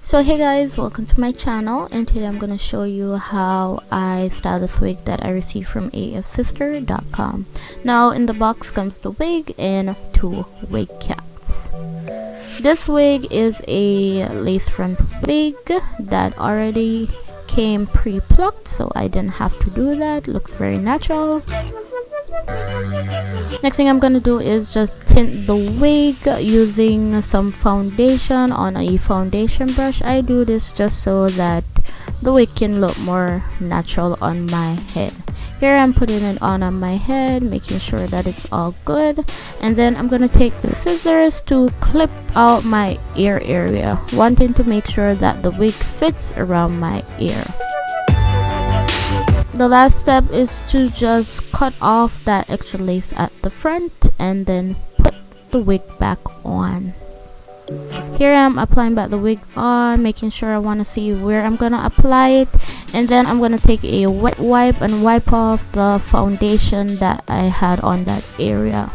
So hey guys, welcome to my channel, and today I'm gonna show you how I style this wig that I received from AFSISTERWIG.com. Now in the box comes the wig and 2 wig caps. This wig is a lace front wig that already came pre-plucked, so I didn't have to do that. Looks very natural. Next thing I'm gonna do is just tint the wig using some foundation on a foundation brush. I do this just so that the wig can look more natural on my head. Here I'm putting it on my head, making sure that it's all good, and then I'm gonna take the scissors to clip out my ear area, wanting to make sure that the wig fits around my ear. The last step is to just cut off that extra lace at the front and then put the wig back on. Here I'm applying back the wig on, making sure I want to see where I'm gonna apply it, and then I'm gonna take a wet wipe and wipe off the foundation that I had on that area.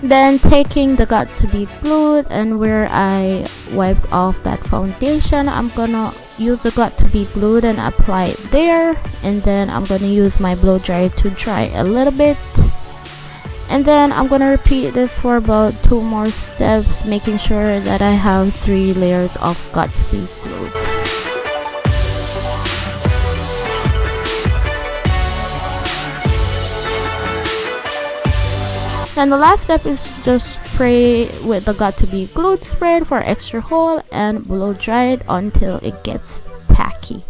Then taking the got to be glued, and where I wiped off that foundation, I'm gonna use the got to be glued and apply it there, and then I'm gonna use my blow dryer to dry a little bit, and then I'm gonna repeat this for about 2 more steps, making sure that I have 3 layers of got to be glued. And the last step is just spray with the got to be glued spread for extra hold and blow dry it until it gets tacky.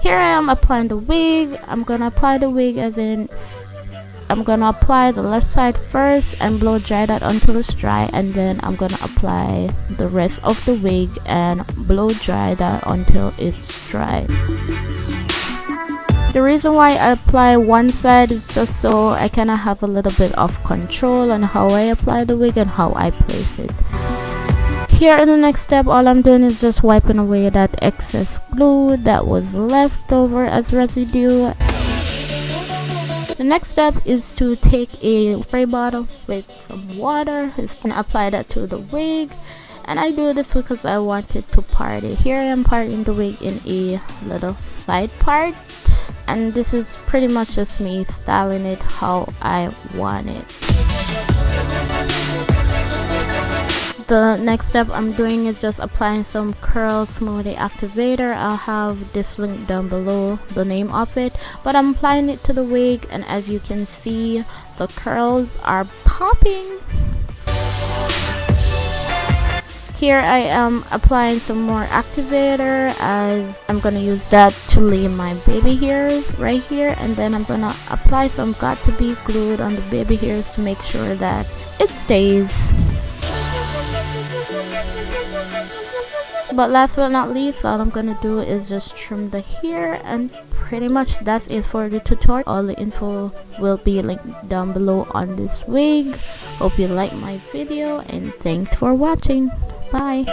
Here I am applying the wig. I'm gonna apply the wig as in I'm gonna apply the left side first and blow dry that until it's dry, and then I'm gonna apply the rest of the wig and blow dry that until it's dry. The reason why I apply one side is just so I kind of have a little bit of control on how I apply the wig and how I place it. Here in the next step, all I'm doing is just wiping away that excess glue that was left over as residue. The next step is to take a spray bottle with some water and apply that to the wig. And I do this because I want it to part it. Here I am parting the wig in a little side part, and this is pretty much just me styling it how I want it. The next step I'm doing is just applying some curl smoothie activator. I'll have this link down below, the name of it, but I'm applying it to the wig, and as you can see, the curls are popping. Here I am applying some more activator, as I'm gonna use that to lay my baby hairs right here, and then I'm gonna apply some got to be glued on the baby hairs to make sure that it stays. But last but not least, all I'm gonna do is just trim the hair, and pretty much that's it for the tutorial. All the info will be linked down below on this wig. Hope you liked my video, and thanks for watching. Bye.